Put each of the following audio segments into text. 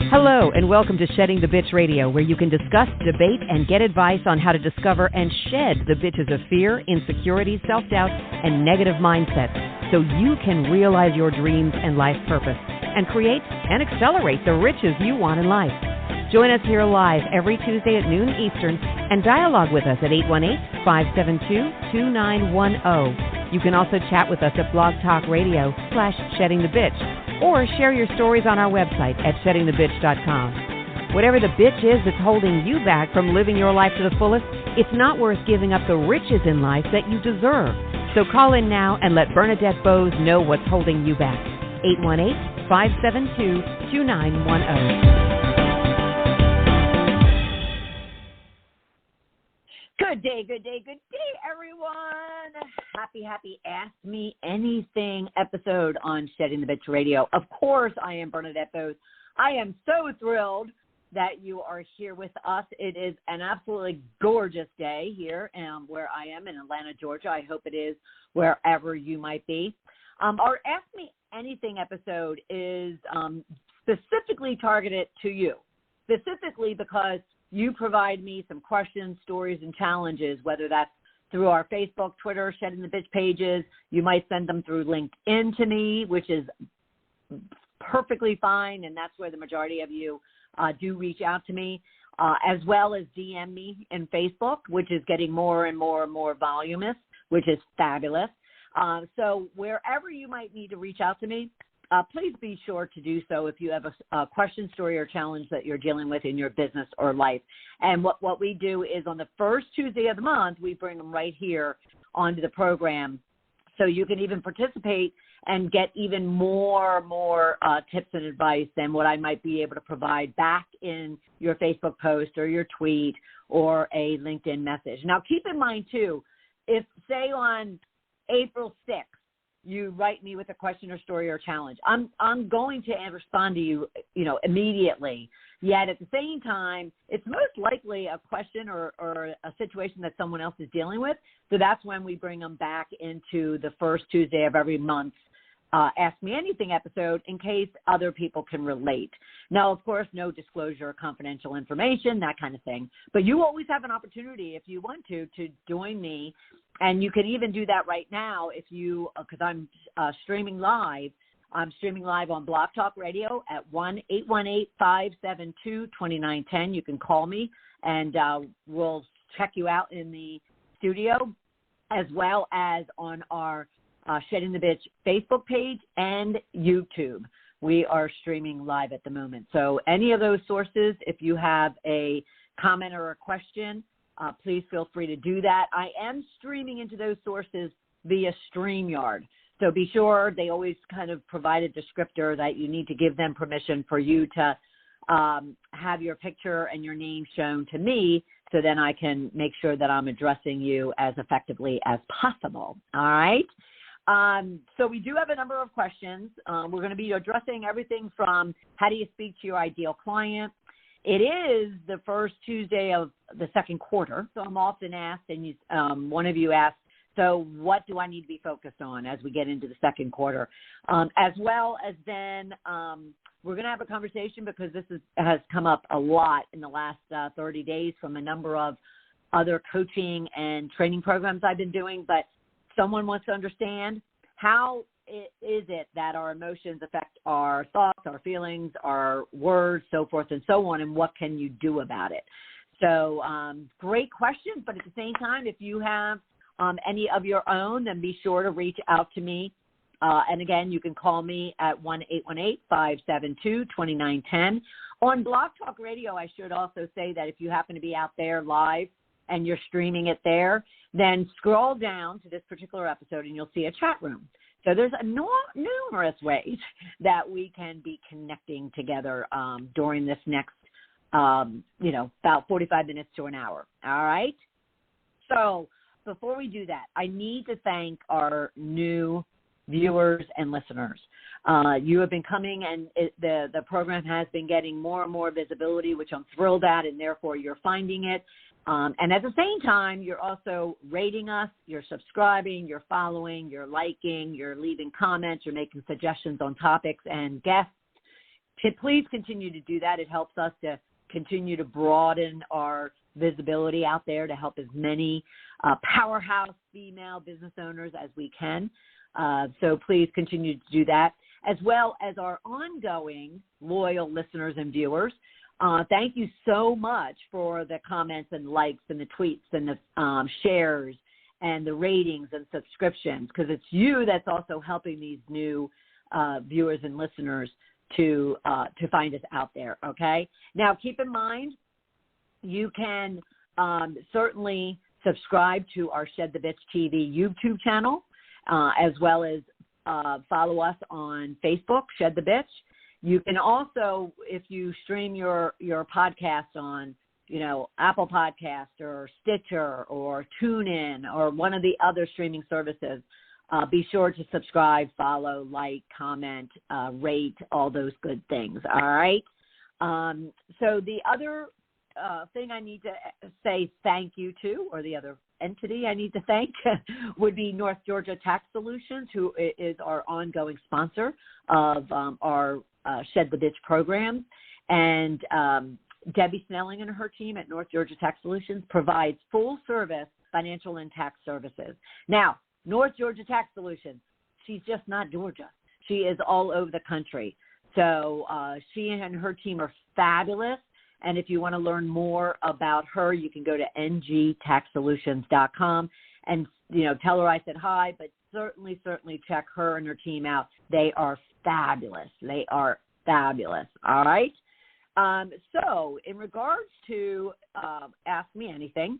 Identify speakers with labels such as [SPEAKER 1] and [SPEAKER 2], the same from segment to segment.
[SPEAKER 1] Hello, and welcome to Shedding the Bitch Radio, where you can discuss, debate, and get advice on how to discover and shed the bitches of fear, insecurity, self-doubt, and negative mindsets so you can realize your dreams and life purpose and create and accelerate the riches you want in life. Join us here live every Tuesday at noon Eastern and dialogue with us at 818-572-2910. You can also chat with us at Blog Talk Radio /SheddingTheBitch or share your stories on our website at sheddingthebitch.com. Whatever the bitch is that's holding you back from living your life to the fullest, it's not worth giving up the riches in life that you deserve. So call in now and let Bernadette Bose know what's holding you back. 818-572-2910. Good day, everyone. Happy Ask Me Anything episode on Shedding the Bitch Radio. Of course, I am Bernadette Bose. I am so thrilled that you are here with us. It is an absolutely gorgeous day here where I am in Atlanta, Georgia. I hope it is wherever you might be. Our Ask Me Anything episode is specifically targeted to you, specifically because you provide me some questions, stories, and challenges, whether that's through our Facebook, Twitter, Shedding the Bitch pages. You might send them through LinkedIn to me, which is perfectly fine, and that's where the majority of you do reach out to me, as well as DM me in Facebook, which is getting more and more voluminous, which is fabulous. So wherever you might need to reach out to me, please be sure to do so if you have a question, story, or challenge that you're dealing with in your business or life. And what we do is on the first Tuesday of the month, we bring them right here onto the program so you can even participate and get even more tips and advice than what I might be able to provide back in your Facebook post or your tweet or a LinkedIn message. Now, keep in mind, too, if, say, on April 6th, you write me with a question or story or challenge, I'm going to respond to you, immediately. Yet at the same time, it's most likely a question or a situation that someone else is dealing with. So that's when we bring them back into the first Tuesday of every month Ask Me Anything episode in case other people can relate. Now, of course, no disclosure, confidential information, that kind of thing. But you always have an opportunity if you want to join me. And you can even do that right now if you, because I'm streaming live. I'm streaming live on Blog Talk Radio at 1-818-572-2910. You can call me and we'll check you out in the studio, as well as on our Shedding the Bitch Facebook page and YouTube. We are streaming live at the moment. So any of those sources, if you have a comment or a question, please feel free to do that. I am streaming into those sources via StreamYard. So be sure, they always kind of provide a descriptor that you need to give them permission for you to have your picture and your name shown to me, so then I can make sure that I'm addressing you as effectively as possible. All right? So we do have a number of questions. We're going to be addressing everything from how do you speak to your ideal client. It is the first Tuesday of the second quarter, so I'm often asked, and one of you asked, so what do I need to be focused on as we get into the second quarter? As well as then we're going to have a conversation, because this has come up a lot in the last 30 days from a number of other coaching and training programs I've been doing, but someone wants to understand how is it that our emotions affect our thoughts, our feelings, our words, so forth and so on, and what can you do about it? So great questions, but at the same time, if you have any of your own, then be sure to reach out to me. And again, you can call me at 1-818-572-2910. On Blog Talk Radio, I should also say that if you happen to be out there live and you're streaming it there, then scroll down to this particular episode and you'll see a chat room. So there's numerous ways that we can be connecting together during this next, about 45 minutes to an hour. All right? So before we do that, I need to thank our new viewers and listeners. You have been coming, and the program has been getting more and more visibility, which I'm thrilled at, and therefore you're finding it. And at the same time, you're also rating us, you're subscribing, you're following, you're liking, you're leaving comments, you're making suggestions on topics and guests. Please continue to do that. It helps us to continue to broaden our visibility out there to help as many powerhouse female business owners as we can. So please continue to do that, as well as our ongoing loyal listeners and viewers. Thank you so much for the comments and likes and the tweets and the shares and the ratings and subscriptions, because it's you that's also helping these new viewers and listeners to find us out there, okay? Now, keep in mind, you can certainly subscribe to our Shed the Bitch TV YouTube channel, as well as follow us on Facebook, Shed the Bitch. You can also, if you stream your podcast on, Apple Podcast or Stitcher or TuneIn or one of the other streaming services, be sure to subscribe, follow, like, comment, rate, all those good things, all right? So the other thing I need to say thank you to, or the other entity I need to thank, would be North Georgia Tax Solutions, who is our ongoing sponsor of our Shed the Bitch program. And Debbie Snelling and her team at North Georgia Tax Solutions provides full-service financial and tax services. Now, North Georgia Tax Solutions, she's just not Georgia. She is all over the country. So she and her team are fabulous. And if you want to learn more about her, you can go to ngtaxsolutions.com and, tell her I said hi, but certainly check her and her team out. They are fabulous. They are fabulous. All right. So in regards to Ask Me Anything,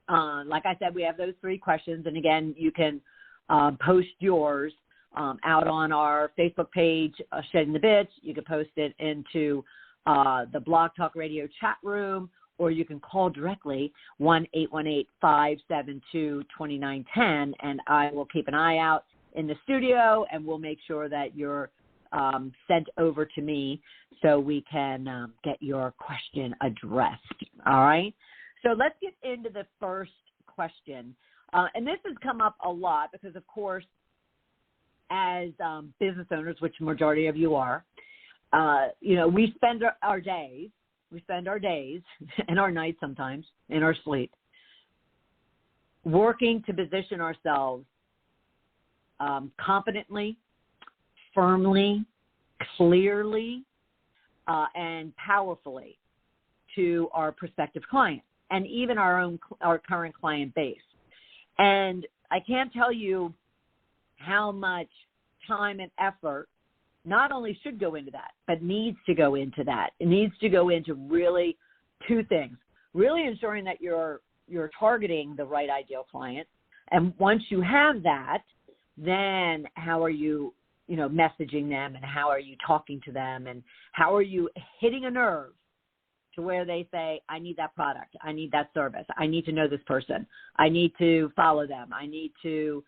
[SPEAKER 1] like I said, we have those 3 questions. And again, you can post yours out on our Facebook page, Shedding the Bitch. You can post it into the Blog Talk Radio chat room, or you can call directly 1-818-572-2910, and I will keep an eye out in the studio, and we'll make sure that you're sent over to me so we can get your question addressed. All right? So let's get into the first question. And this has come up a lot because, of course, as business owners, which majority of you are, we spend our days and our nights sometimes in our sleep working to position ourselves competently, firmly, clearly, and powerfully to our prospective clients and even our current client base. And I can't tell you how much time and effort not only should go into that, but needs to go into that. It needs to go into really 2 things: really ensuring that you're targeting the right ideal client, and once you have that, then how are you, messaging them, and how are you talking to them, and how are you hitting a nerve to where they say, I need that product, I need that service, I need to know this person, I need to follow them, I need to,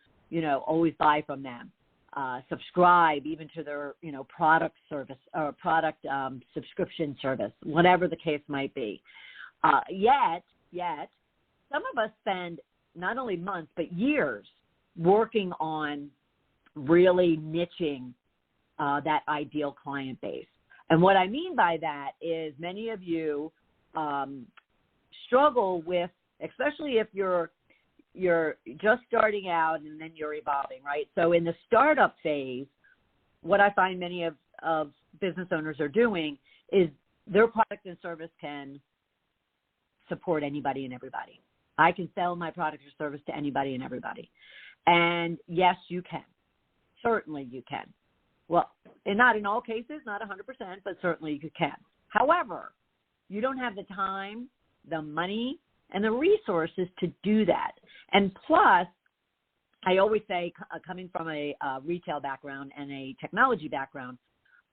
[SPEAKER 1] always buy from them. Subscribe even to their, product service or product subscription service, whatever the case might be. Yet, some of us spend not only months, but years working on really niching that ideal client base. And what I mean by that is many of you struggle with, especially if you're just starting out and then you're evolving, right? So in the startup phase, what I find many of business owners are doing is their product and service can support anybody and everybody. I can sell my product or service to anybody and everybody. And yes, you can. Certainly you can. Well, and not in all cases, not 100%, but certainly you can. However, you don't have the time, the money, and the resources to do that. And plus, I always say, coming from a retail background and a technology background,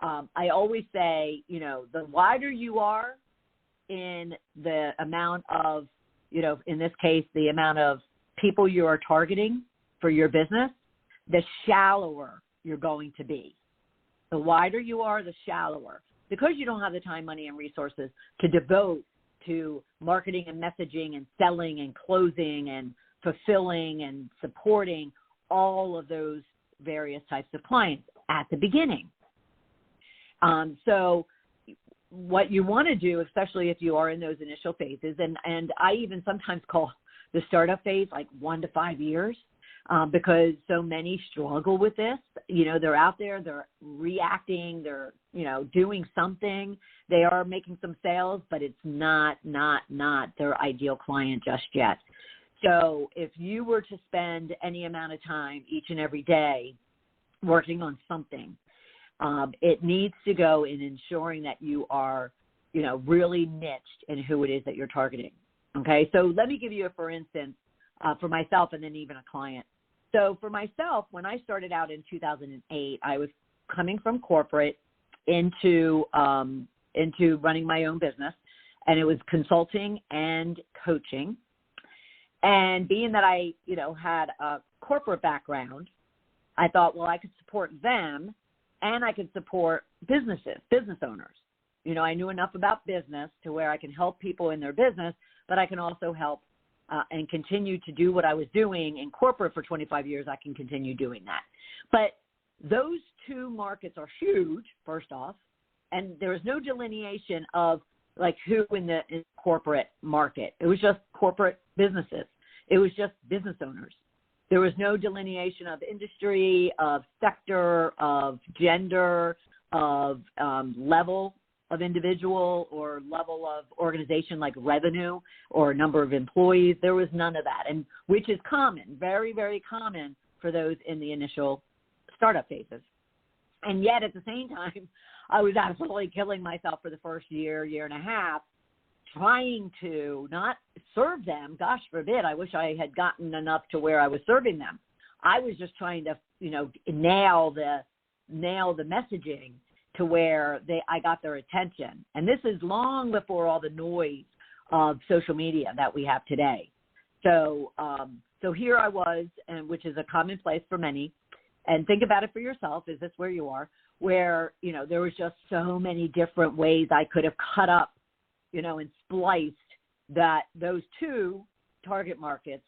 [SPEAKER 1] I always say, the wider you are in the amount of, in this case, the amount of people you are targeting for your business, the shallower you're going to be. The wider you are, the shallower, because you don't have the time, money, and resources to devote to marketing and messaging and selling and closing and fulfilling and supporting all of those various types of clients at the beginning. So what you want to do, especially if you are in those initial phases, and I even sometimes call the startup phase like 1 to 5 years, because so many struggle with this. They're out there, they're reacting, they're, doing something. They are making some sales, but it's not their ideal client just yet. So if you were to spend any amount of time each and every day working on something, it needs to go in ensuring that you are, really niched in who it is that you're targeting. Okay, so let me give you for instance, for myself and then even a client. So for myself, when I started out in 2008, I was coming from corporate into running my own business, and it was consulting and coaching. And being that I, had a corporate background, I thought, well, I could support them and I could support business owners. I knew enough about business to where I can help people in their business, but I can also help and continue to do what I was doing in corporate for 25 years. I can continue doing that. But those two markets are huge, first off, and there was no delineation of like who in the corporate market. It was just corporate businesses. It was just business owners. There was no delineation of industry, of sector, of gender, of level of individual or level of organization like revenue or number of employees. There was none of that, and which is common, very, very common for those in the initial startup phases. And yet at the same time, I was absolutely killing myself for the first year and a half, trying to not serve them. Gosh forbid, I wish I had gotten enough to where I was serving them. I was just trying to, nail the messaging to where I got their attention. And this is long before all the noise of social media that we have today. So here I was, and which is a commonplace for many. And think about it for yourself. Is this where you are? Where, there was just so many different ways I could have cut up, and spliced those two target markets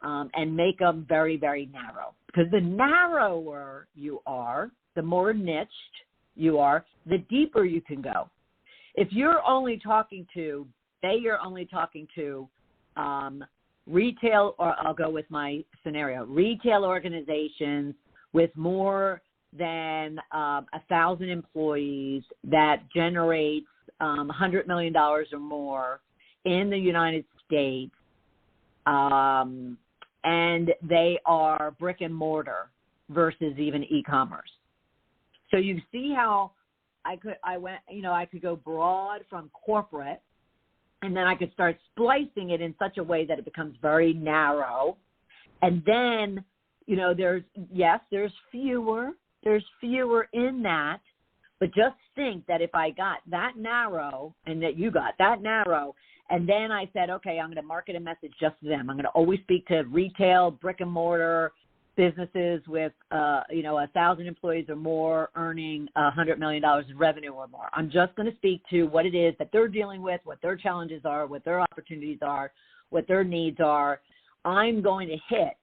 [SPEAKER 1] and make them very, very narrow. Because the narrower you are, the more niched you are, the deeper you can go. If you're only talking to, retail, or I'll go with my scenario, retail organizations with more than 1,000 employees that generates $100 million or more in the United States, and they are brick and mortar versus even e-commerce. So you see how I could go broad from corporate, and then I could start splicing it in such a way that it becomes very narrow. And then, there's fewer in that, but just think that if I got that narrow and that you got that narrow, and then I said, okay, I'm going to market a message just to them. I'm going to always speak to retail, brick and mortar businesses with, 1,000 employees or more earning $100 million in revenue or more. I'm just going to speak to what it is that they're dealing with, what their challenges are, what their opportunities are, what their needs are. I'm going to hit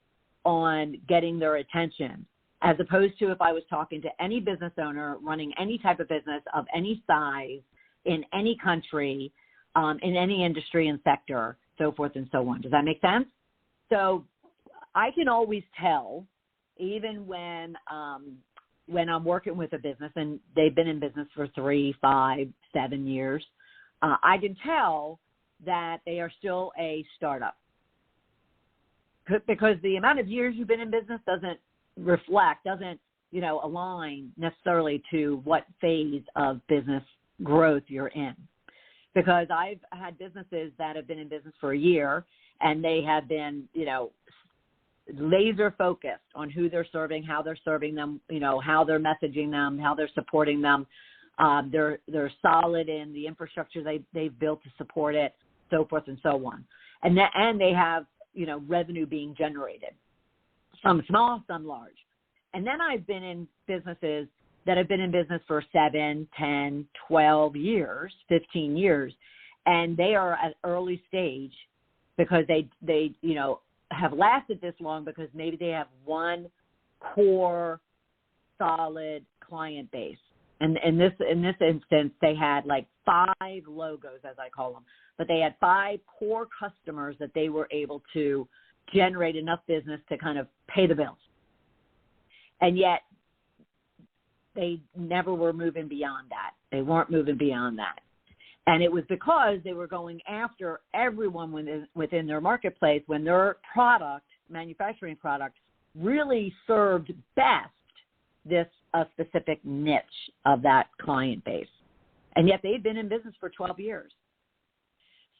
[SPEAKER 1] on getting their attention, as opposed to if I was talking to any business owner running any type of business of any size in any country, in any industry and sector, so forth and so on. Does that make sense? So I can always tell, even when I'm working with a business and they've been in business for 3, 5, 7 years, I can tell that they are still a startup, because the amount of years you've been in business doesn't align necessarily to what phase of business growth you're in. Because I've had businesses that have been in business for a year, and they have been, laser focused on who they're serving, how they're serving them, how they're messaging them, how they're supporting them. They're solid in the infrastructure they've built to support it, so forth and so on. And they have, revenue being generated, some small, some large. And then I've been in businesses that have been in business for 7, 10, 12 years, 15 years, and they are at early stage because they have lasted this long because maybe they have one core solid client base. And in this instance, they had like 5 logos, as I call them, but they had 5 core customers that they were able to generate enough business to kind of pay the bills. And yet they never were moving beyond that. They weren't moving beyond that. And it was because they were going after everyone within their marketplace when their product, manufacturing product, really served best a specific niche of that client base. And yet they'd been in business for 12 years.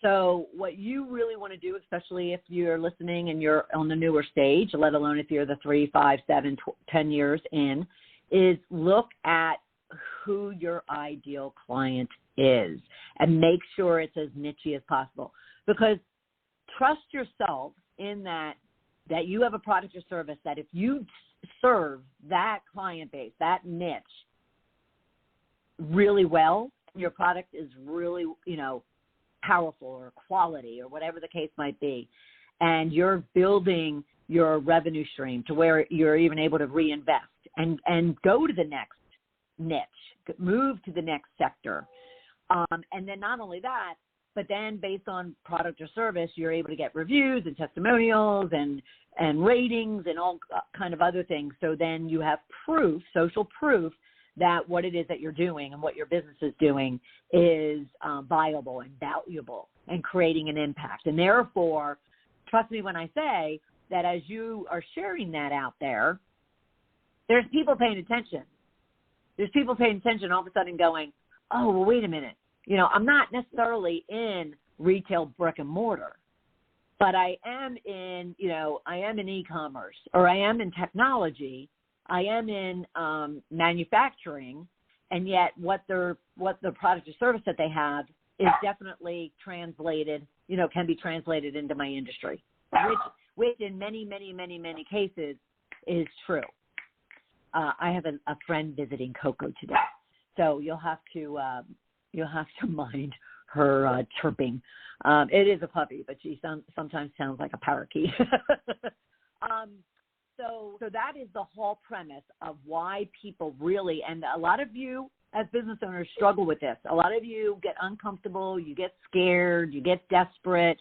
[SPEAKER 1] So what you really want to do, especially if you're listening and you're on the newer stage, let alone if you're the 3, 5, 7, 10 years in, is look at who your ideal client is and make sure it's as niche as possible. Because trust yourself in that you have a product or service that if you serve that client base, that niche really well, your product is really, powerful or quality or whatever the case might be, and you're building your revenue stream to where you're even able to reinvest and go to the next niche, move to the next sector. And then not only that, but then based on product or service, you're able to get reviews and testimonials and ratings and all kind of other things. So then you have proof, social proof, that what it is that you're doing and what your business is doing is viable and valuable and creating an impact. And therefore, trust me when I say that as you are sharing that out there, there's people paying attention. There's people paying attention all of a sudden going, oh, well, wait a minute. I'm not necessarily in retail brick and mortar, but I am in e-commerce, or I am in technology, I am in manufacturing, and yet what the product or service that they have is definitely translated, can be translated into my industry, which in many, many, many, many cases is true. I have a friend visiting Coco today, so you'll have to mind her chirping. It is a puppy, but she sometimes sounds like a parakeet. So that is the whole premise of why people really, and a lot of you as business owners struggle with this. A lot of you get uncomfortable, you get scared, you get desperate,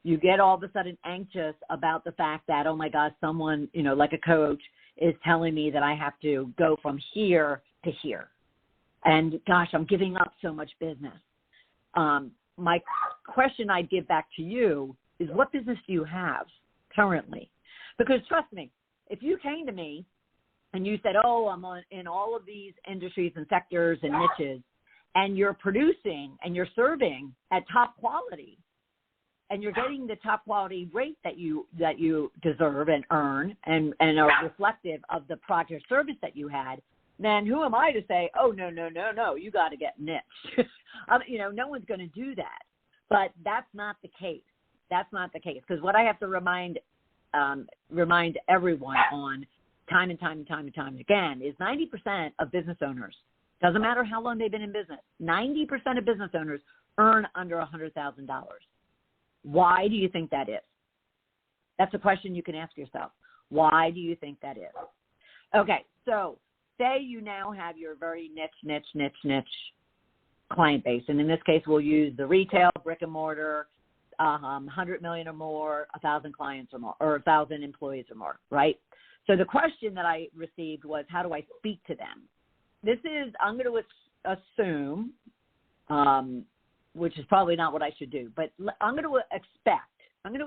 [SPEAKER 1] you get all of a sudden anxious about the fact that, oh my God, someone, like a coach is telling me that I have to go from here to here. And gosh, I'm giving up so much business. My question I'd give back to you is, what business do you have currently? Because trust me, if you came to me and you said, oh, I'm in all of these industries and sectors and niches, and you're producing and you're serving at top quality, and you're getting the top quality rate that you deserve and earn and are reflective of the product or service that you had, then who am I to say, oh, no, you got to get niche. No one's going to do that. But that's not the case. That's not the case. Because what I have to remind everyone on time and time again is 90% of business owners, doesn't matter how long they've been in business, 90% of business owners earn under $100,000. Why do you think that is? That's a question you can ask yourself. Why do you think that is? Okay, so say you now have your very niche client base. And in this case, we'll use the retail, brick and mortar, 100 million or more, 1,000 clients or more, or 1,000 employees or more, right? So the question that I received was, how do I speak to them? This is, I'm going to assume, which is probably not what I should do, but I'm going to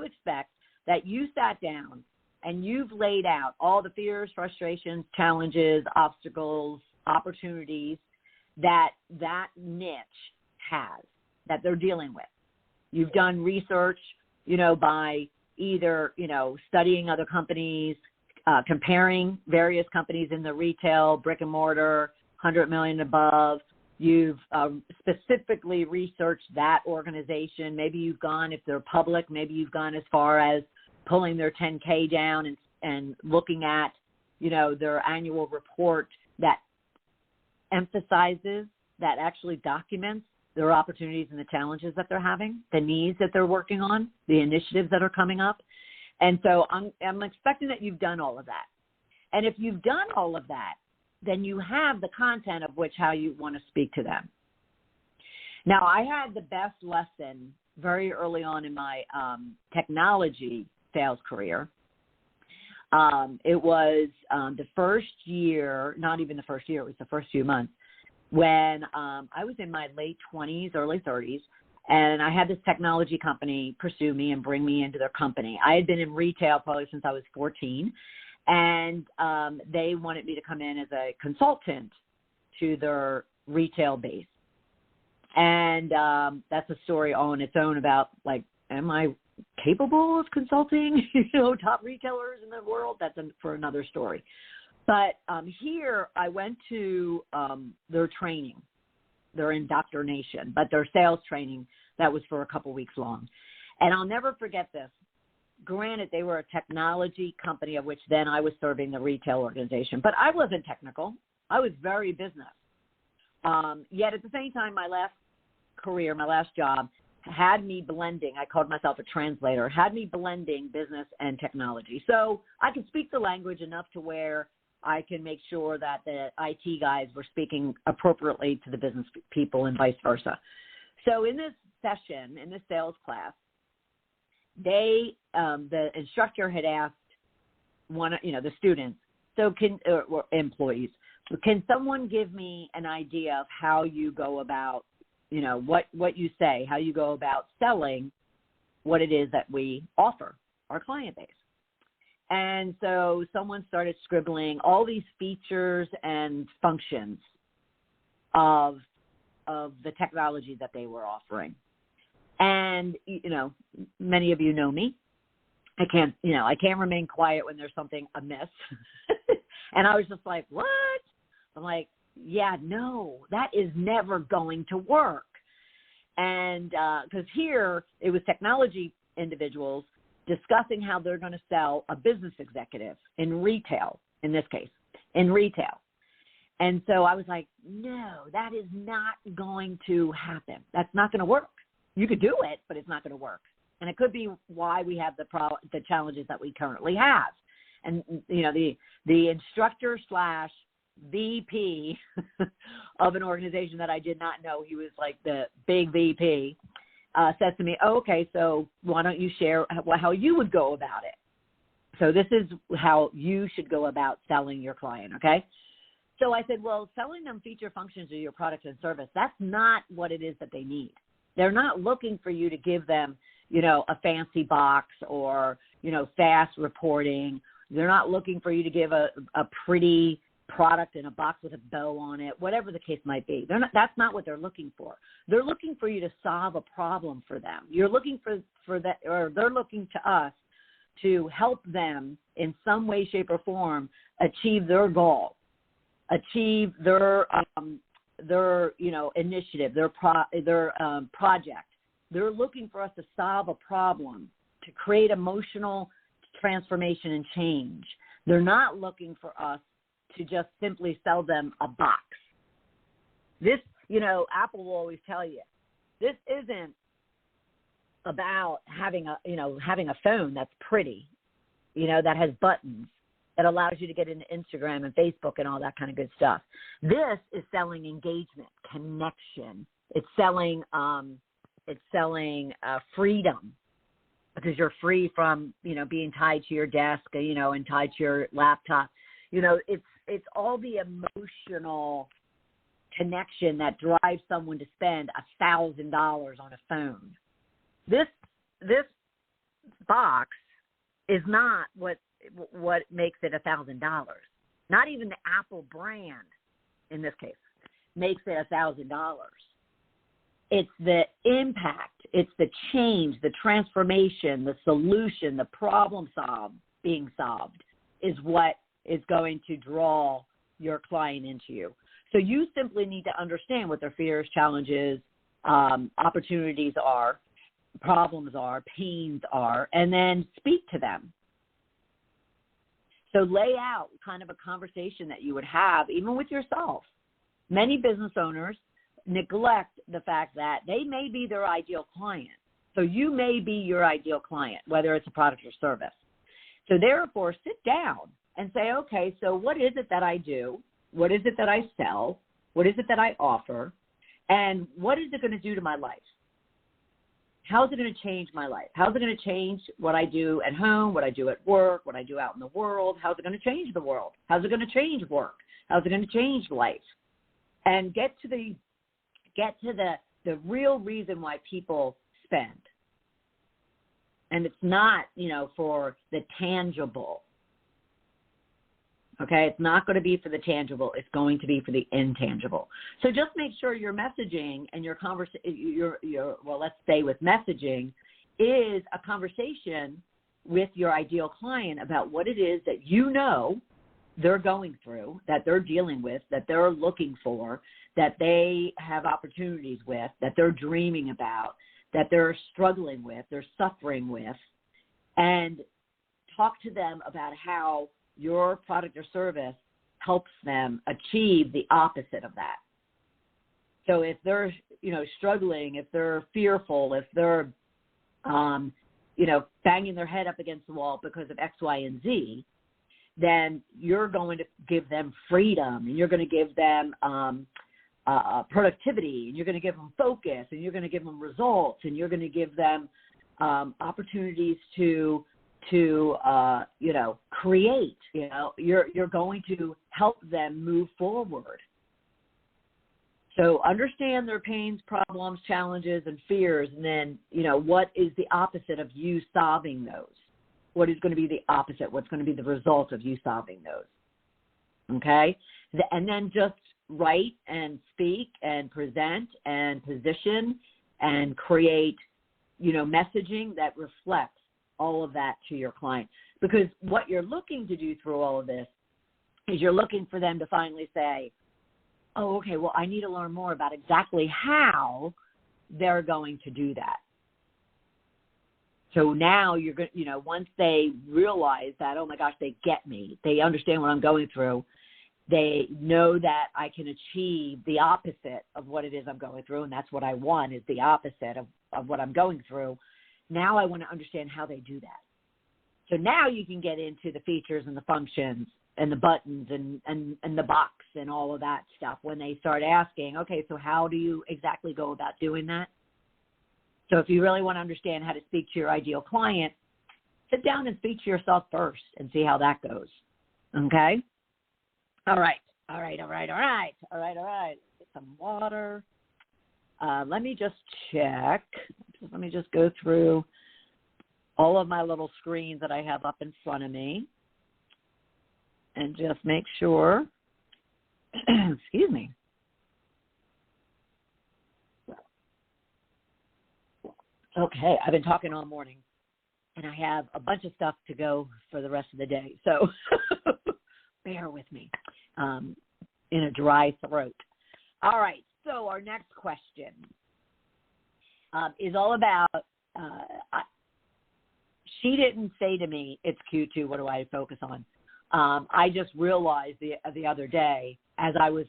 [SPEAKER 1] expect that you sat down and you've laid out all the fears, frustrations, challenges, obstacles, opportunities that niche has, that they're dealing with. You've done research, by either, studying other companies, comparing various companies in the retail, brick and mortar, 100 million above. You've specifically researched that organization. Maybe you've gone, if they're public, maybe you've gone as far as pulling their 10K down and looking at, their annual report that emphasizes, that actually documents their opportunities and the challenges that they're having, the needs that they're working on, the initiatives that are coming up. And so I'm expecting that you've done all of that. And if you've done all of that, then you have the content of which how you want to speak to them. Now, I had the best lesson very early on in my technology sales career. It was the first year, not even the first year, it was the first few months, when I was in my late 20s, early 30s, and I had this technology company pursue me and bring me into their company. I had been in retail probably since I was 14, and they wanted me to come in as a consultant to their retail base. And that's a story all on its own about, like, am I capable of consulting, top retailers in the world? That's for another story. But here I went to their training, their indoctrination, but their sales training that was for a couple weeks long. And I'll never forget this. Granted, they were a technology company of which then I was serving the retail organization, but I wasn't technical. I was very business. Yet at the same time, my last career, my last job, had me blending, I called myself a translator, had me blending business and technology. So I could speak the language enough to where I can make sure that the IT guys were speaking appropriately to the business people and vice versa. So in this session, in this sales class, the instructor had asked the students, or employees, can someone give me an idea of how you go about, what you say, how you go about selling what it is that we offer our client base? And so someone started scribbling all these features and functions of the technology that they were offering. And, many of you know me. I can't remain quiet when there's something amiss. And I was just like, what? I'm like, yeah, no, that is never going to work. And because here it was technology individuals discussing how they're going to sell a business executive in retail, in this case, in retail. And so I was like, no, that is not going to happen. That's not going to work. You could do it, but it's not going to work. And it could be why we have the challenges that we currently have. And, the instructor / VP of an organization that I did not know, he was like the big VP, says to me, okay, so why don't you share how you would go about it? So this is how you should go about selling your client, okay? So I said, well, selling them feature functions of your product and service, that's not what it is that they need. They're not looking for you to give them, a fancy box or, fast reporting. They're not looking for you to give a pretty product in a box with a bow on it, whatever the case might be. That's not what they're looking for. They're looking for you to solve a problem for them. You're looking for that, or they're looking to us to help them in some way, shape, or form achieve their goal, achieve their initiative, their project. They're looking for us to solve a problem, to create emotional transformation and change. They're not looking for us to just simply sell them a box. This, Apple will always tell you, this isn't about having a phone that's pretty, that has buttons, that allows you to get into Instagram and Facebook and all that kind of good stuff. This is selling engagement, connection. It's selling freedom, because you're free from, being tied to your desk, and tied to your laptop. It's all the emotional connection that drives someone to spend $1,000 on a phone. This box is not what makes it $1,000. Not even the Apple brand, in this case, makes it $1,000. It's the impact, it's the change, the transformation, the solution, the problem being solved is what is going to draw your client into you. So you simply need to understand what their fears, challenges, opportunities are, problems are, pains are, and then speak to them. So lay out kind of a conversation that you would have even with yourself. Many business owners neglect the fact that they may be their ideal client. So you may be your ideal client, whether it's a product or service. So therefore, sit down and say, okay, so what is it that I do? What is it that I sell? What is it that I offer? And what is it going to do to my life? How is it going to change my life? How is it going to change what I do at home, what I do at work, what I do out in the world? How is it going to change the world? How is it going to change work? How is it going to change life? And get to the real reason why people spend. And it's not, for the tangible. Okay, it's not going to be for the tangible. It's going to be for the intangible. So just make sure your messaging and your let's stay with messaging, is a conversation with your ideal client about what it is that they're going through, that they're dealing with, that they're looking for, that they have opportunities with, that they're dreaming about, that they're struggling with, they're suffering with, and talk to them about how your product or service helps them achieve the opposite of that. So if they're, struggling, if they're fearful, if they're, banging their head up against the wall because of X, Y, and Z, then you're going to give them freedom, and you're going to give them productivity, and you're going to give them focus, and you're going to give them results, and you're going to give them opportunities to create. You're going to help them move forward. So understand their pains, problems, challenges, and fears, and then, what is the opposite of you solving those? What is going to be the opposite? What's going to be the result of you solving those? Okay? And then just write and speak and present and position and create, messaging that reflects all of that to your client. Because what you're looking to do through all of this is you're looking for them to finally say, oh, okay, well, I need to learn more about exactly how they're going to do that. So now you're going to, once they realize that, oh my gosh, they get me, they understand what I'm going through, they know that I can achieve the opposite of what it is I'm going through, and that's what I want, is the opposite of what I'm going through. Now I want to understand how they do that. So now you can get into the features and the functions and the buttons and the box and all of that stuff when they start asking, okay, so how do you exactly go about doing that? So if you really want to understand how to speak to your ideal client, sit down and speak to yourself first and see how that goes. Okay? All right. Get some water. Let me just check. Let me just go through all of my little screens that I have up in front of me and just make sure. Excuse me. Okay, I've been talking all morning, and I have a bunch of stuff to go for the rest of the day, so bear with me in a dry throat. All right, so our next question is all about, she didn't say to me, it's Q2, what do I focus on? I just realized the other day, as I was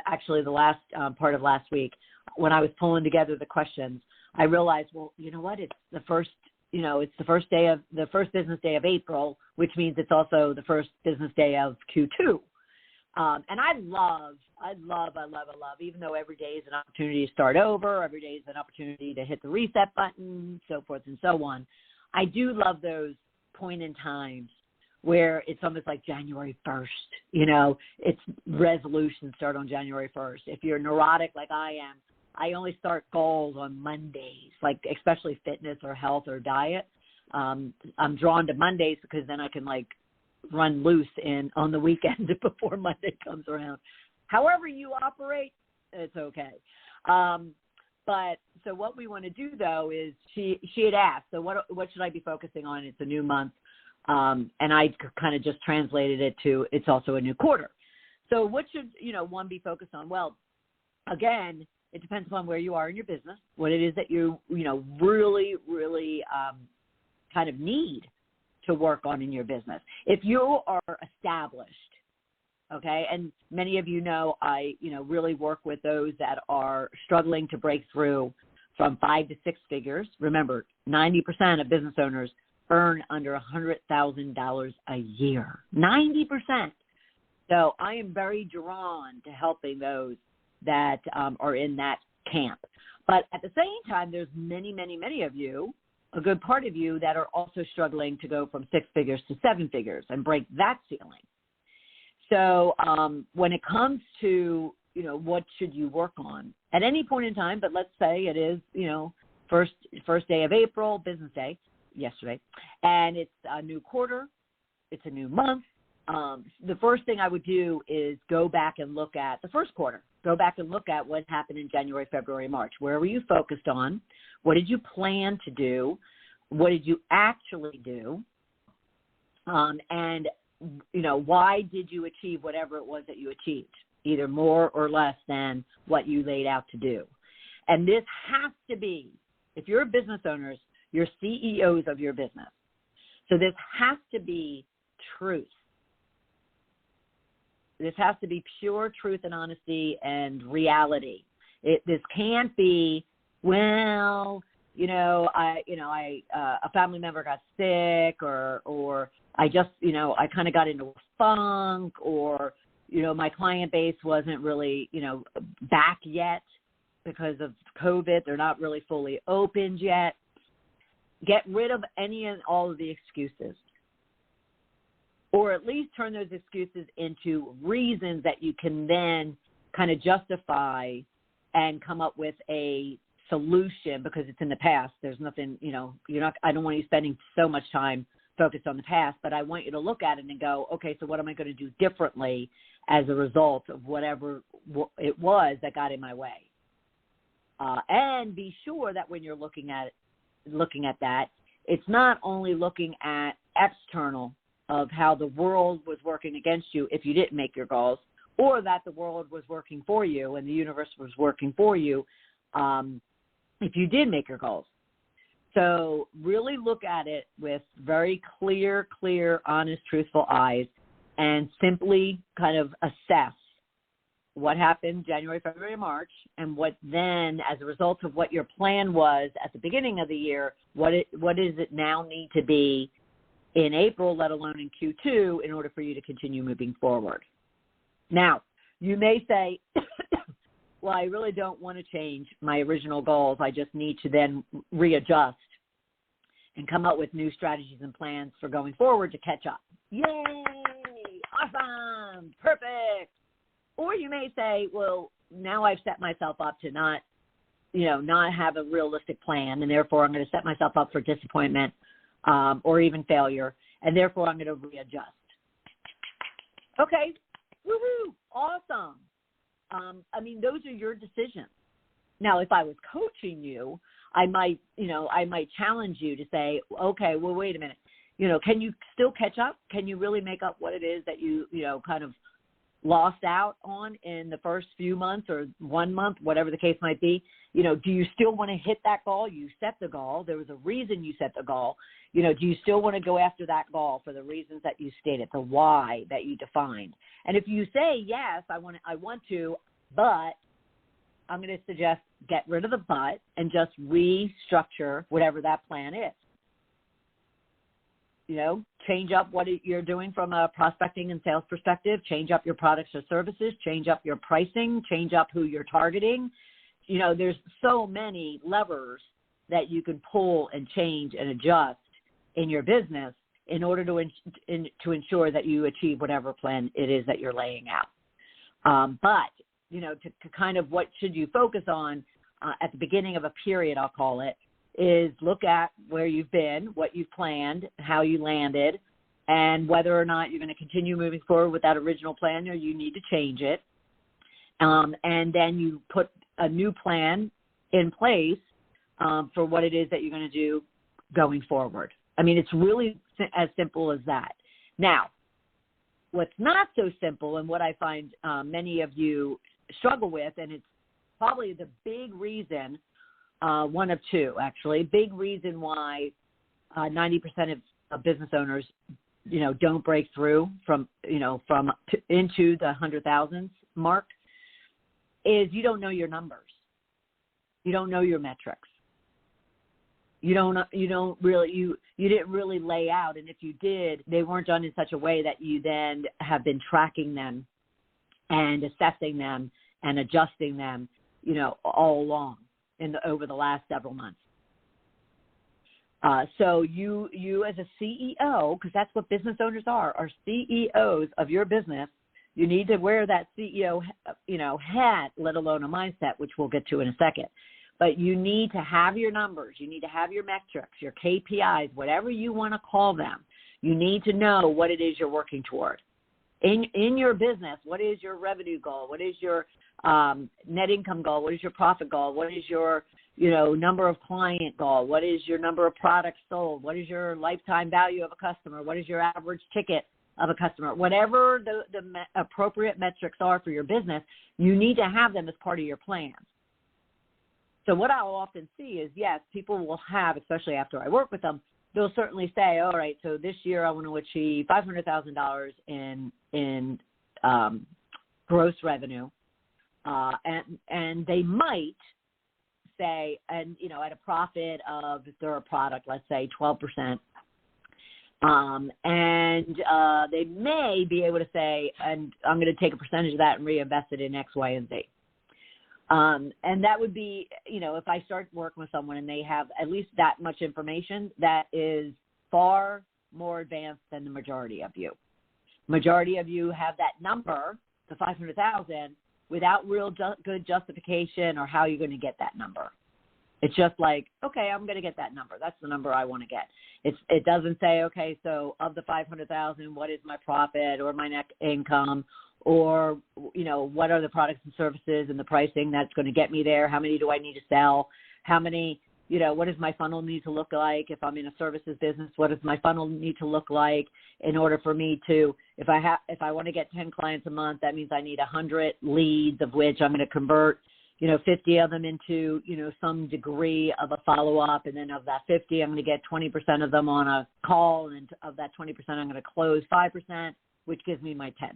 [SPEAKER 1] actually the last part of last week, when I was pulling together the questions, I realized, well, you know what? It's the first, it's the first business day of April, which means it's also the first business day of Q2. And I love, even though every day is an opportunity to start over, every day is an opportunity to hit the reset button, so forth and so on. I do love those point in times where it's almost like January 1st, it's resolutions start on January 1st. If you're neurotic like I am, I only start goals on Mondays, like especially fitness or health or diet. I'm drawn to Mondays because then I can run loose on the weekend before Monday comes around. However you operate, it's okay. But so what we want to do though is she had asked, so what should I be focusing on? It's a new month. And I kind of just translated it to, it's also a new quarter. So what should, one be focused on? Well, again, it depends upon where you are in your business, what it is that you really, really kind of need to work on in your business. If you are established, okay, and many of I really work with those that are struggling to break through from 5 to 6 figures. Remember, 90% of business owners earn under $100,000 a year. 90%. So I am very drawn to helping those that are in that camp. But at the same time, there's many, many, many of you, a good part of you, that are also struggling to go from 6 figures to 7 figures and break that ceiling. So when it comes to, what should you work on at any point in time, but let's say it is, first day of April, business day, yesterday, and it's a new quarter, it's a new month. The first thing I would do is go back and look at the first quarter. Go back and look at what happened in January, February, March. Where were you focused on? What did you plan to do? What did you actually do? And, why did you achieve whatever it was that you achieved, either more or less than what you laid out to do? And this has to be, if you're business owners, you're CEOs of your business. So this has to be truth. This has to be pure truth and honesty and reality. This can't be, a family member got sick, or I just, I kind of got into a funk, or, my client base wasn't really, back yet because of COVID. They're not really fully opened yet. Get rid of any and all of the excuses, or at least turn those excuses into reasons that you can then kind of justify and come up with a solution, because it's in the past. There's nothing, I don't want you spending so much time focused on the past, but I want you to look at it and go, okay, so what am I going to do differently as a result of whatever it was that got in my way? And be sure that when you're looking at that, it's not only looking at external of how the world was working against you if you didn't make your goals, or that the world was working for you and the universe was working for you if you did make your goals. So really look at it with very clear, honest, truthful eyes, and simply kind of assess what happened January, February, March, and what then, as a result of what your plan was at the beginning of the year, what does it now need to be in April, let alone in Q2, in order for you to continue moving forward. Now, you may say, well, I really don't want to change my original goals. I just need to then readjust and come up with new strategies and plans for going forward to catch up. Yay! Awesome! Perfect! Or you may say, well, now I've set myself up to not have a realistic plan, and therefore I'm going to set myself up for disappointment or even failure, and therefore I'm going to readjust. Okay, woohoo, awesome. Those are your decisions. Now, if I was coaching you, I might challenge you to say, okay, well, wait a minute. Can you still catch up? Can you really make up what it is that you kind of lost out on in the first few months or 1 month, whatever the case might be? Do you still want to hit that goal? You set the goal. There was a reason you set the goal. Do you still want to go after that goal for the reasons that you stated, the why that you defined? And if you say, yes, I want to, but I'm going to suggest get rid of the but and just restructure whatever that plan is. Change up what you're doing from a prospecting and sales perspective, change up your products or services, change up your pricing, change up who you're targeting. There's so many levers that you can pull and change and adjust in your business in order to ensure that you achieve whatever plan it is that you're laying out. But to kind of what should you focus on at the beginning of a period, I'll call it, is look at where you've been, what you've planned, how you landed, and whether or not you're going to continue moving forward with that original plan or you need to change it. And then you put a new plan in place for what it is that you're going to do going forward. It's really as simple as that. Now, what's not so simple, and what I find many of you struggle with, and it's probably the big reason, one of two actually, big reason why 90% of business owners, don't break through from into the 100,000 mark, is you don't know your numbers. You don't know your metrics. You didn't really lay out, and if you did, they weren't done in such a way that you then have been tracking them and assessing them and adjusting them, all along over the last several months. So you as a CEO, because that's what business owners are CEOs of your business. You need to wear that CEO, hat, let alone a mindset, which we'll get to in a second. But you need to have your numbers. You need to have your metrics, your KPIs, whatever you want to call them. You need to know what it is you're working toward. In your business, what is your revenue goal? What is your net income goal? What is your profit goal? What is your number of client goal? What is your number of products sold? What is your lifetime value of a customer? What is your average ticket of a customer? Whatever the appropriate metrics are for your business, you need to have them as part of your plan. So what I'll often see is, yes, people will have, especially after I work with them, they'll certainly say, all right, so this year I want to achieve $500,000 in gross revenue. And they might say, and, at a profit of, if they're a product, let's say 12%. And they may be able to say, and I'm going to take a percentage of that and reinvest it in X, Y, and Z. And that would be, if I start working with someone and they have at least that much information, that is far more advanced than the majority of you. Majority of you have that number, the 500,000, without real good justification or how you're going to get that number. It's just like, okay, I'm going to get that number. That's the number I want to get. It doesn't say, okay, so of the 500,000, what is my profit or my net income, or, what are the products and services and the pricing that's going to get me there? How many do I need to sell? How many, what does my funnel need to look like? If I'm in a services business, what does my funnel need to look like in order for me to, if I want to get 10 clients a month, that means I need 100 leads, of which I'm going to convert, 50 of them into, some degree of a follow-up. And then of that 50, I'm going to get 20% of them on a call. And of that 20%, I'm going to close 5%, which gives me my 10.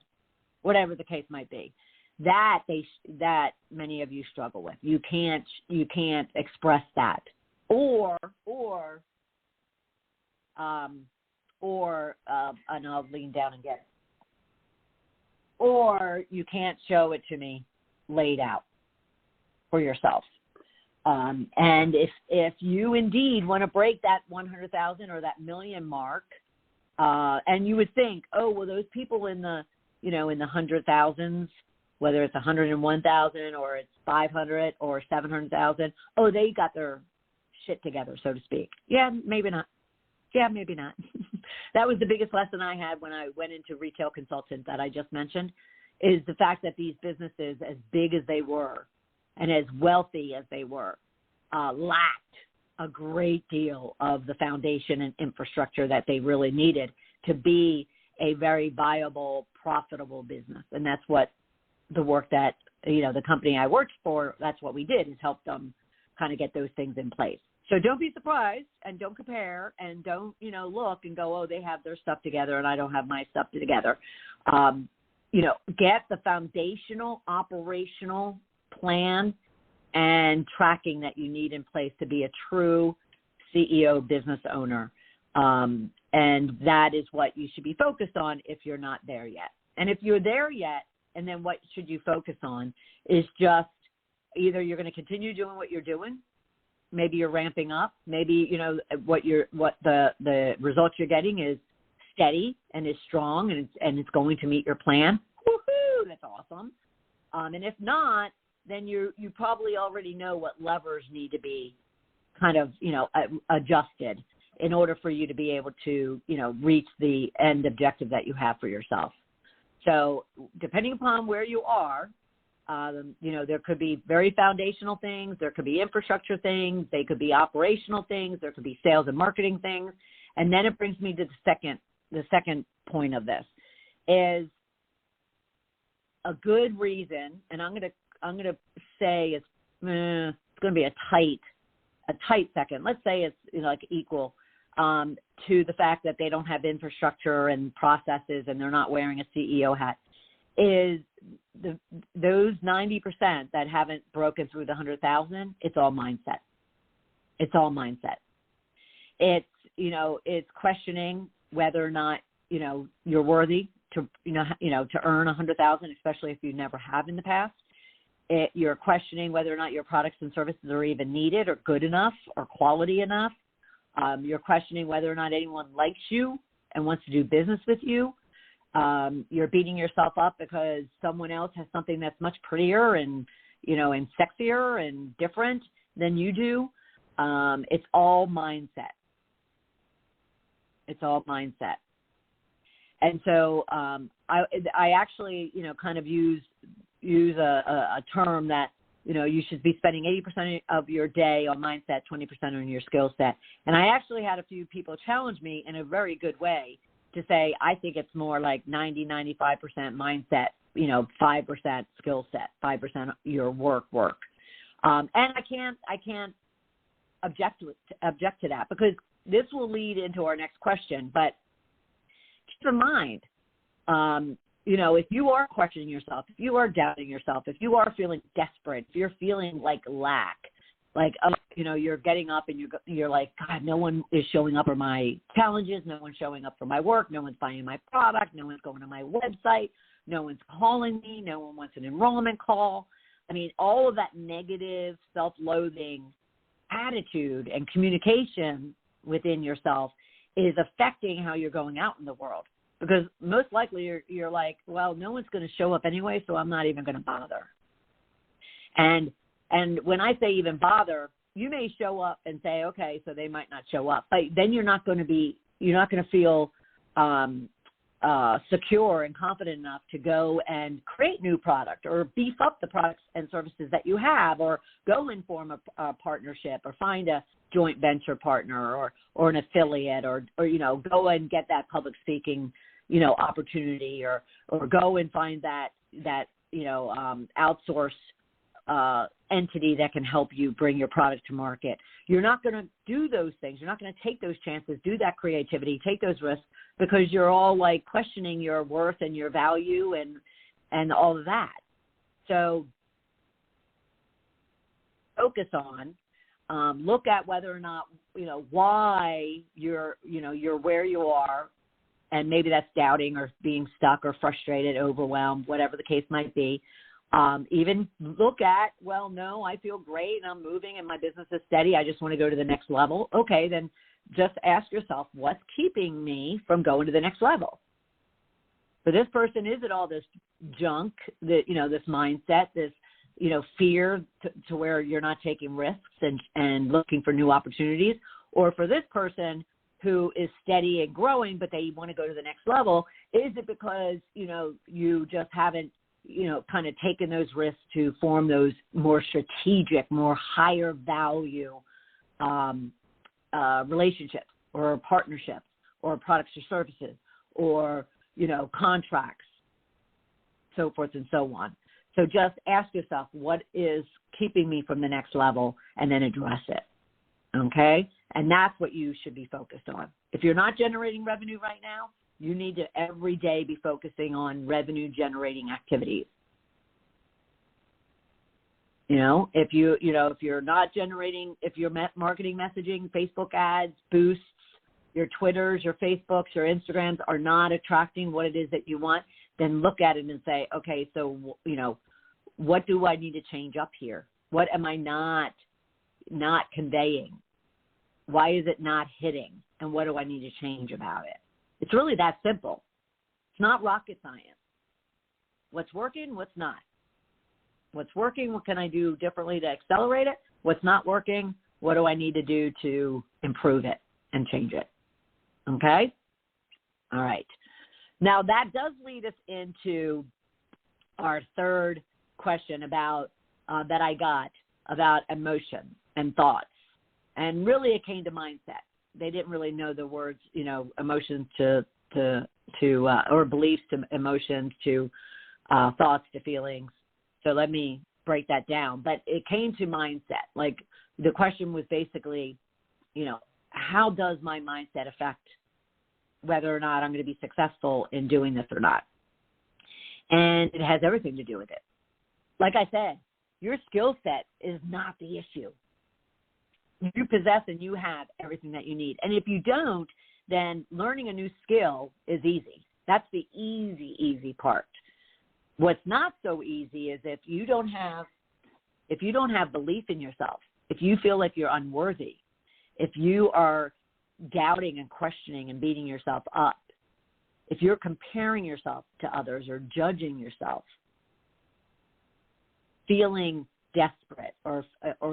[SPEAKER 1] Whatever the case might be, that many of you struggle with. You can't express that, and I'll lean down and get it. Or you can't show it to me laid out for yourself. And if you indeed want to break that 100,000 or that million mark, and you would think, oh, well, those people in the in the 100,000s, whether it's 101,000 or it's 500 or 700,000, oh, they got their shit together, so to speak. Yeah, maybe not. Yeah, maybe not. That was the biggest lesson I had when I went into retail consultant that I just mentioned, is the fact that these businesses, as big as they were and as wealthy as they were, lacked a great deal of the foundation and infrastructure that they really needed to be a very viable, profitable business. And that's what the work that, the company I worked for, that's what we did, is help them kind of get those things in place. So don't be surprised and don't compare and don't, look and go, oh, they have their stuff together and I don't have my stuff together. Get the foundational operational plan and tracking that you need in place to be a true CEO business owner. And that is what you should be focused on if you're not there yet. And if you're there yet, and then what should you focus on is just either you're going to continue doing what you're doing. Maybe you're ramping up. Maybe, what the results you're getting is steady and is strong and it's going to meet your plan. Woohoo! That's awesome. And if not, then you probably already know what levers need to be kind of, adjusted in order for you to be able to, reach the end objective that you have for yourself. So depending upon where you are, there could be very foundational things. There could be infrastructure things. They could be operational things. There could be sales and marketing things. And then it brings me to the second point of this is a good reason. And I'm going to say it's going to be a tight second. Let's say it's like equal to the fact that they don't have infrastructure and processes and they're not wearing a CEO hat, is those 90% that haven't broken through the 100,000, it's all mindset. It's all mindset. It's, it's questioning whether or not, you're worthy to earn 100,000, especially if you never have in the past. You're questioning whether or not your products and services are even needed or good enough or quality enough. You're questioning whether or not anyone likes you and wants to do business with you. You're beating yourself up because someone else has something that's much prettier and sexier and different than you do. It's all mindset. It's all mindset. And so I actually, kind of use a term that, you should be spending 80% of your day on mindset, 20% on your skill set. And I actually had a few people challenge me in a very good way to say, I think it's more like 90-95% mindset, 5% skill set, 5% your work. And I can't object to that, because this will lead into our next question. But keep in mind, if you are questioning yourself, if you are doubting yourself, if you are feeling desperate, if you're feeling like lack, you're getting up and you're like, God, no one is showing up for my challenges. No one's showing up for my work. No one's buying my product. No one's going to my website. No one's calling me. No one wants an enrollment call. I mean, all of that negative, self-loathing attitude and communication within yourself is affecting how you're going out in the world. Because most likely you're like, well, no one's going to show up anyway, so I'm not even going to bother. And when I say even bother, you may show up and say, okay, so they might not show up. But then you're not going to feel secure and confident enough to go and create new product or beef up the products and services that you have, or go and form a partnership, or find a joint venture partner or an affiliate, or go and get that public speaking opportunity, or go and find that outsource entity that can help you bring your product to market. You're not going to do those things. You're not going to take those chances, do that creativity, take those risks, because you're all like questioning your worth and your value and all of that. So focus on, look at whether or not, why you're where you are. And maybe that's doubting or being stuck or frustrated, overwhelmed, whatever the case might be. Even look at, well, no, I feel great and I'm moving and my business is steady. I just want to go to the next level. Okay, then just ask yourself, what's keeping me from going to the next level? For this person, is it all this junk, that, this mindset, this, fear to where you're not taking risks and looking for new opportunities? Or for this person who is steady and growing, but they want to go to the next level, is it because, you just haven't, kind of taken those risks to form those more strategic, more higher value relationships or partnerships or products or services or, contracts, so forth and so on. So just ask yourself, what is keeping me from the next level, and then address it. Okay? And that's what you should be focused on. If you're not generating revenue right now, you need to every day be focusing on revenue generating activities. If you're not generating, if your marketing messaging, Facebook ads, boosts, your Twitters, your Facebooks, your Instagrams are not attracting what it is that you want, then look at it and say, okay, so, what do I need to change up here? What am I not conveying? Why is it not hitting? And what do I need to change about it? It's really that simple. It's not rocket science. What's working, what's not? What's working, what can I do differently to accelerate it? What's not working, what do I need to do to improve it and change it? Okay? All right. Now, that does lead us into our third question about that I got about emotions and thoughts. And really it came to mindset. They didn't really know the words, emotions to or beliefs to emotions to thoughts to feelings. So let me break that down. But it came to mindset. Like the question was basically, how does my mindset affect whether or not I'm going to be successful in doing this or not? And it has everything to do with it. Like I said, your skill set is not the issue. You possess and you have everything that you need. And if you don't, then learning a new skill is easy. That's the easy part. What's not so easy is if you don't have belief in yourself, if you feel like you're unworthy, if you are doubting and questioning and beating yourself up, if you're comparing yourself to others or judging yourself, feeling desperate or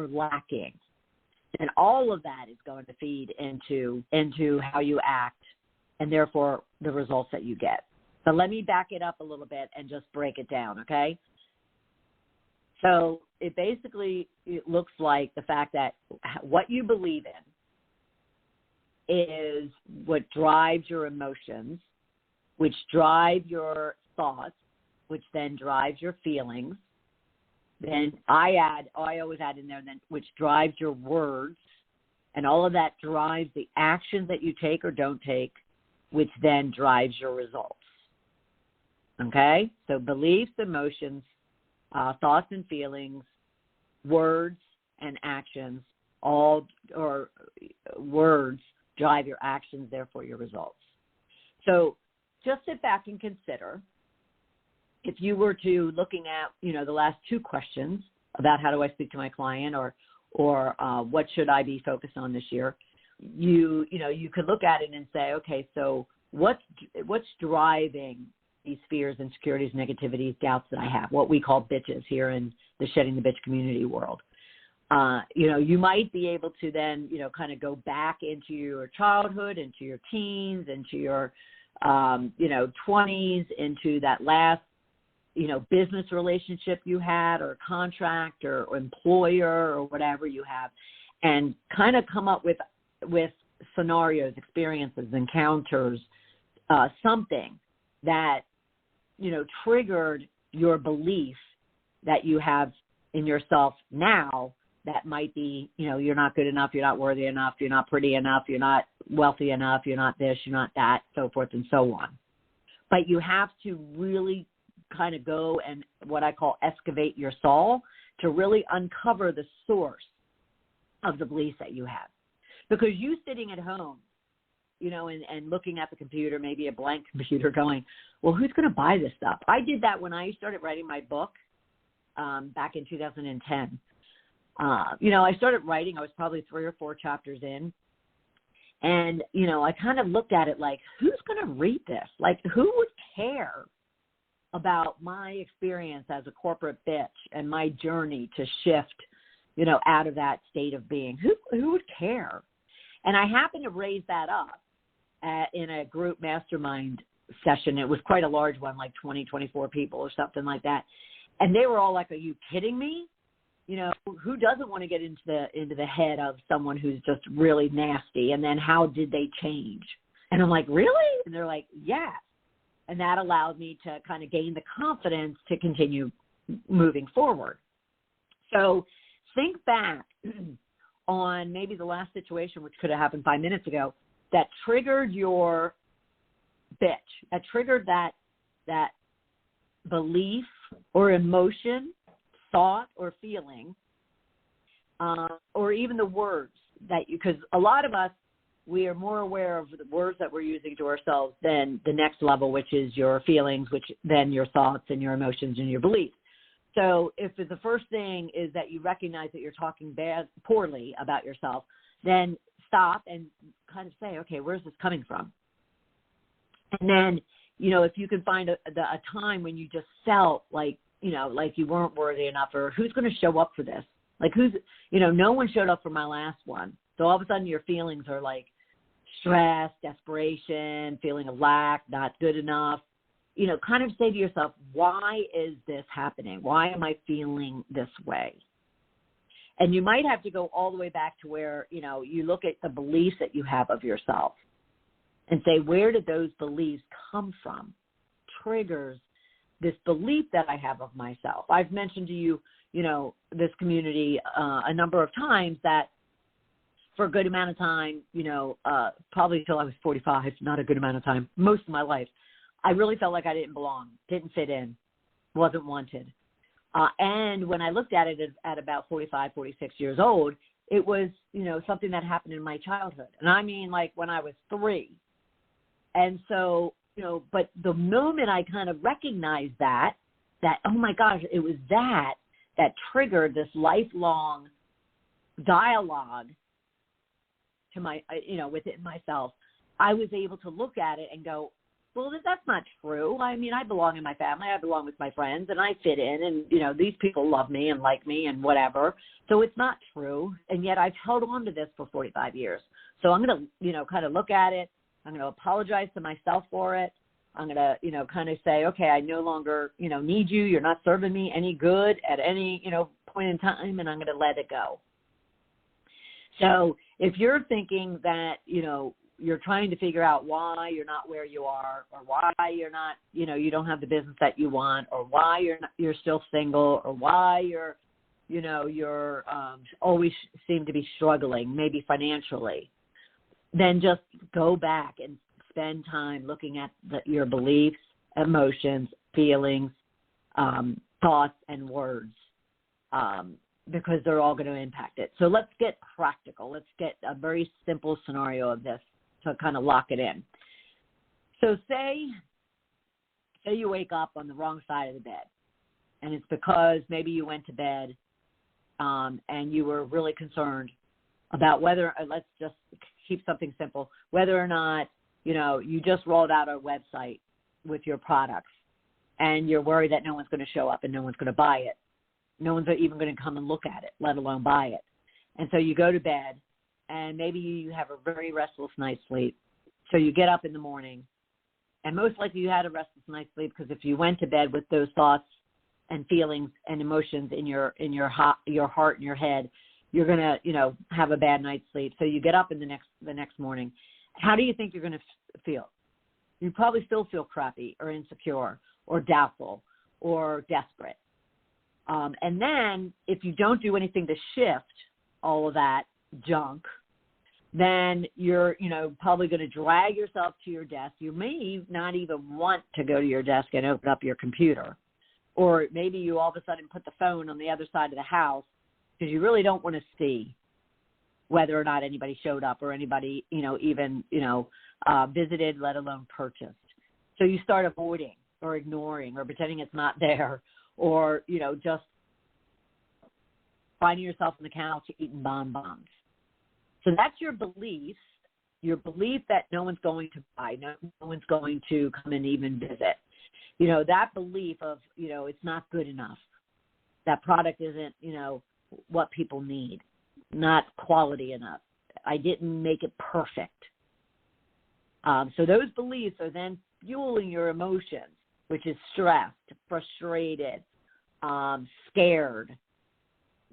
[SPEAKER 1] lacking, then all of that is going to feed into how you act and therefore the results that you get. So let me back it up a little bit and just break it down, okay? So it looks like the fact that what you believe in is what drives your emotions, which drive your thoughts, which then drives your feelings. Then I always add in there, then which drives your words, and all of that drives the actions that you take or don't take, which then drives your results. Okay? So beliefs, emotions, thoughts and feelings, words and actions, words drive your actions, therefore your results. So just sit back and consider, if you were to looking at, the last two questions about how do I speak to my client or what should I be focused on this year, you could look at it and say, okay, so what's driving these fears, insecurities, negativities, doubts that I have, what we call bitches here in the Shedding the Bitch community world. You might be able to then, kind of go back into your childhood, into your teens, into your, 20s, into that last, business relationship you had or contract or employer or whatever you have, and kind of come up with scenarios, experiences, encounters, something that, triggered your belief that you have in yourself now that might be, you're not good enough, you're not worthy enough, you're not pretty enough, you're not wealthy enough, you're not this, you're not that, so forth and so on. But you have to really kind of go and what I call excavate your soul to really uncover the source of the beliefs that you have. Because you sitting at home, and looking at the computer, maybe a blank computer going, well, who's going to buy this stuff? I did that when I started writing my book back in 2010. I started writing, I was probably 3 or 4 chapters in. And, I kind of looked at it like, who's going to read this? Like, who would care about my experience as a corporate bitch and my journey to shift, out of that state of being? Who would care? And I happened to raise that up in a group mastermind session. It was quite a large one, like 20, 24 people or something like that. And they were all like, are you kidding me? Who doesn't want to get into the head of someone who's just really nasty? And then how did they change? And I'm like, really? And they're like, yes. And that allowed me to kind of gain the confidence to continue moving forward. So think back on maybe the last situation, which could have happened 5 minutes ago, that triggered your bitch, that triggered that belief or emotion, thought or feeling, or even the words that because a lot of us, we are more aware of the words that we're using to ourselves than the next level, which is your feelings, which then your thoughts and your emotions and your beliefs. So if the first thing is that you recognize that you're talking poorly about yourself, then stop and kind of say, okay, where's this coming from? And then, if you can find a time when you just felt like, like you weren't worthy enough, or who's going to show up for this? Like no one showed up for my last one. So all of a sudden your feelings are like stress, desperation, feeling of lack, not good enough. Kind of say to yourself, why is this happening? Why am I feeling this way? And you might have to go all the way back to where, you look at the beliefs that you have of yourself and say, where did those beliefs come from? Triggers this belief that I have of myself. I've mentioned to you, this community a number of times that for a good amount of time, probably until I was 45, not a good amount of time, most of my life, I really felt like I didn't belong, didn't fit in, wasn't wanted. And when I looked at it at about 45, 46 years old, it was, something that happened in my childhood. And I mean, like when I was 3. And so but the moment I kind of recognized that, oh my gosh, it was that triggered this lifelong dialogue to my, within myself, I was able to look at it and go, well, that's not true. I mean, I belong in my family. I belong with my friends, and I fit in, and, these people love me and like me and whatever. So it's not true. And yet I've held on to this for 45 years. So I'm going to, kind of look at it. I'm going to apologize to myself for it. I'm going to, kind of say, okay, I no longer, need you. You're not serving me any good at any, point in time, and I'm going to let it go. So if you're thinking that, you're trying to figure out why you're not where you are, or why you're not, you don't have the business that you want, or why you're still single, or why you're always seem to be struggling, maybe financially, then just go back and spend time looking at your beliefs, emotions, feelings, thoughts, and words, because they're all going to impact it. So let's get practical. Let's get a very simple scenario of this to kind of lock it in. So say you wake up on the wrong side of the bed, and it's because maybe you went to bed and you were really concerned about whether, let's just keep something simple, whether or not, you just rolled out a website with your products, and you're worried that no one's going to show up and no one's going to buy it. No one's even going to come and look at it, let alone buy it. And so you go to bed, and maybe you have a very restless night's sleep. So you get up in the morning, and most likely you had a restless night's sleep, because if you went to bed with those thoughts and feelings and emotions in your heart and your head, you're going to, have a bad night's sleep. So you get up in the next morning. How do you think you're going to feel? You probably still feel crappy or insecure or doubtful or desperate. And then if you don't do anything to shift all of that junk, then you're, probably going to drag yourself to your desk. You may not even want to go to your desk and open up your computer. Or maybe you all of a sudden put the phone on the other side of the house because you really don't want to see whether or not anybody showed up or anybody, even, visited, let alone purchased. So you start avoiding or ignoring or pretending it's not there, or, just finding yourself on the couch eating bonbons. So that's your belief that no one's going to buy, no one's going to come and even visit. That belief of, it's not good enough. That product isn't, what people need, not quality enough. I didn't make it perfect. So those beliefs are then fueling your emotions, which is stressed, frustrated, scared,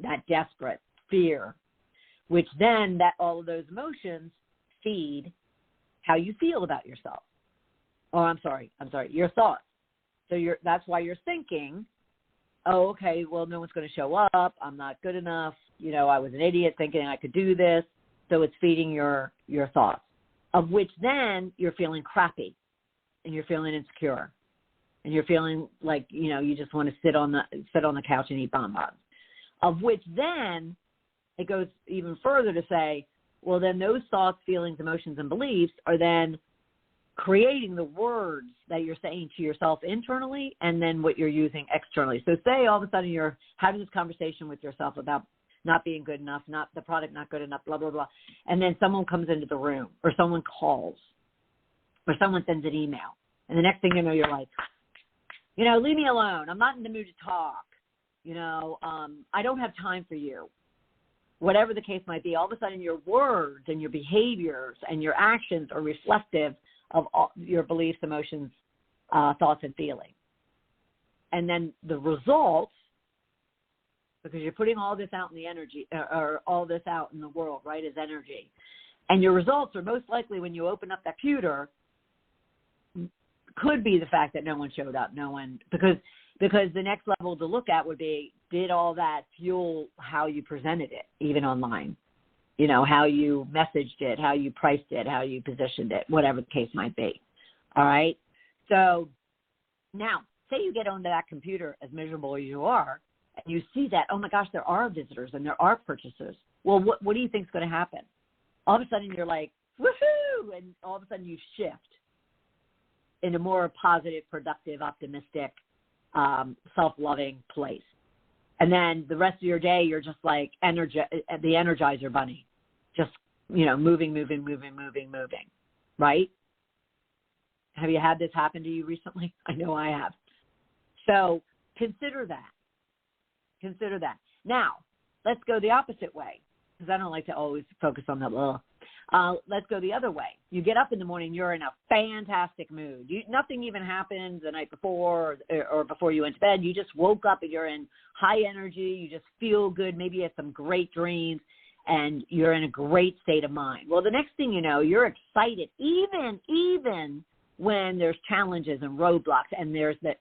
[SPEAKER 1] that desperate, fear, which then all of those emotions feed how you feel about yourself. Oh, I'm sorry, your thoughts. So that's why you're thinking, oh, okay, well, no one's going to show up. I'm not good enough. I was an idiot thinking I could do this. So it's feeding your thoughts, of which then you're feeling crappy and you're feeling insecure and you're feeling like, you just want to sit on the couch and eat bonbons, of which then it goes even further to say, well, then those thoughts, feelings, emotions, and beliefs are then creating the words that you're saying to yourself internally and then what you're using externally. So say all of a sudden you're having this conversation with yourself about not being good enough, not the product not good enough, blah, blah, blah. And then someone comes into the room or someone calls or someone sends an email. And the next thing you know, you're like, leave me alone. I'm not in the mood to talk. I don't have time for you. Whatever the case might be, all of a sudden your words and your behaviors and your actions are reflective of all your beliefs, emotions, thoughts, and feelings. And then the results, because you're putting all this out in the energy, or all this out in the world, right, as energy. And your results are most likely when you open up that computer could be the fact that no one showed up, because the next level to look at would be, did all that fuel how you presented it, even online? How you messaged it, how you priced it, how you positioned it, whatever the case might be. All right? So now, say you get onto that computer as miserable as you are, and you see that, oh my gosh, there are visitors and there are purchasers. Well, what do you think is going to happen? All of a sudden you're like, woohoo! And all of a sudden you shift. in a more positive, productive, optimistic, self-loving place. And then the rest of your day, you're just like the Energizer Bunny, just, moving, right? Have you had this happen to you recently? I know I have. So consider that. Now, let's go the opposite way, because I don't like to always focus on that. Let's go the other way. You get up in the morning, you're in a fantastic mood. Nothing even happens the night before or before you went to bed. You just woke up and you're in high energy. You just feel good. Maybe you had some great dreams, and you're in a great state of mind. Well, the next thing you know, you're excited, even when there's challenges and roadblocks, and there's that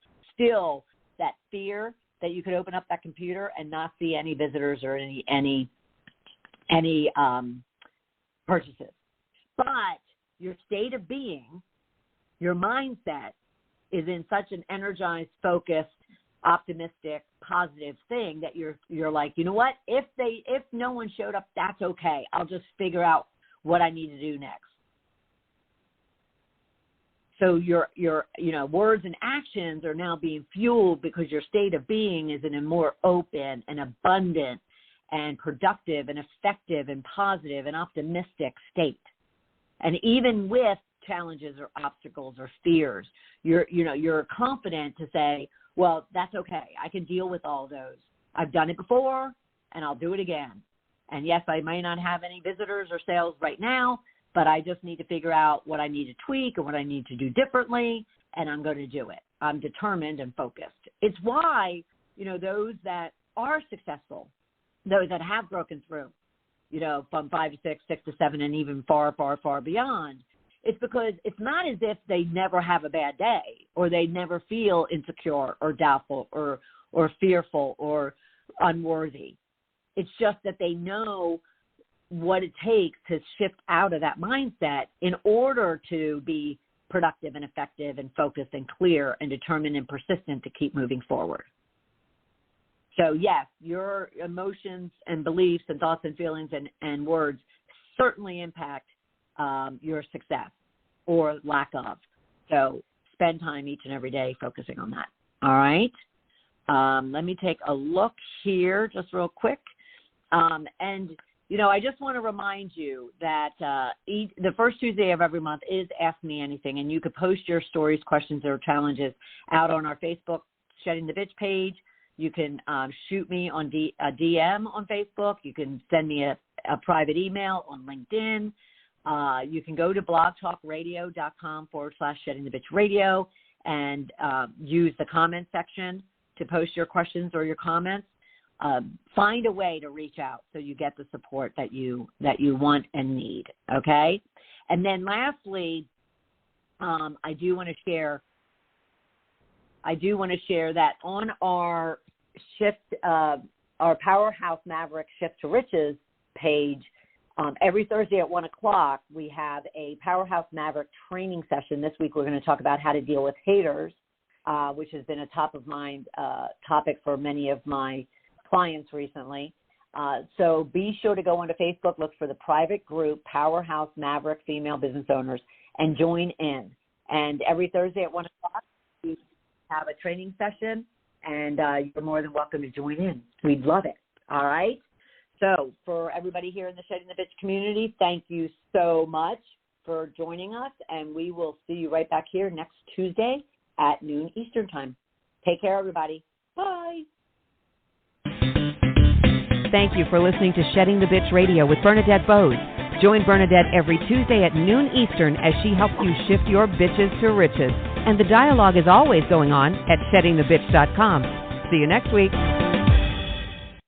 [SPEAKER 1] fear that you could open up that computer and not see any visitors or any purchases. But your state of being, your mindset is in such an energized, focused, optimistic, positive thing that you're like, you know what? If no one showed up, that's okay. I'll just figure out what I need to do next. So your words and actions are now being fueled because your state of being is in a more open and abundant and productive and effective and positive and optimistic state. And even with challenges or obstacles or fears, you're confident to say, well, that's okay. I can deal with all those. I've done it before, and I'll do it again. And yes, I may not have any visitors or sales right now, but I just need to figure out what I need to tweak or what I need to do differently, and I'm going to do it. I'm determined and focused. It's why, those that are successful, those that have broken through, from 5 to 6, 6 to 7, and even far, far, far beyond, it's because it's not as if they never have a bad day or they never feel insecure or doubtful or fearful or unworthy. It's just that they know what it takes to shift out of that mindset in order to be productive and effective and focused and clear and determined and persistent to keep moving forward. So yes, your emotions and beliefs and thoughts and feelings and words certainly impact your success or lack of. So spend time each and every day focusing on that. All right. Let me take a look here just real quick. I just want to remind you that the first Tuesday of every month is Ask Me Anything, and you could post your stories, questions, or challenges out on our Facebook Shedding the Bitch page. You can shoot me on a DM on Facebook. You can send me a private email on LinkedIn. You can go to blogtalkradio.com/Shedding the Bitch Radio and use the comment section to post your questions or your comments. Find a way to reach out so you get the support that you want and need. Okay. And then lastly, I do want to share that on our our Powerhouse Maverick Shift to Riches page, every Thursday at 1:00, we have a Powerhouse Maverick training session. This week, we're going to talk about how to deal with haters, which has been a top of mind topic for many of my clients recently. So be sure to go onto Facebook, look for the private group, Powerhouse Maverick Female Business Owners, and join in. And every Thursday at 1:00, we have a training session, and you're more than welcome to join in. We'd love it. All right? So for everybody here in the Shedding the Bitch community, thank you so much for joining us, and we will see you right back here next Tuesday at noon Eastern Time. Take care, everybody. Bye.
[SPEAKER 2] Thank you for listening to Shedding the Bitch Radio with Bernadette Bose. Join Bernadette every Tuesday at noon Eastern as she helps you shift your bitches to riches. And the dialogue is always going on at sheddingthebitch.com. See you next week.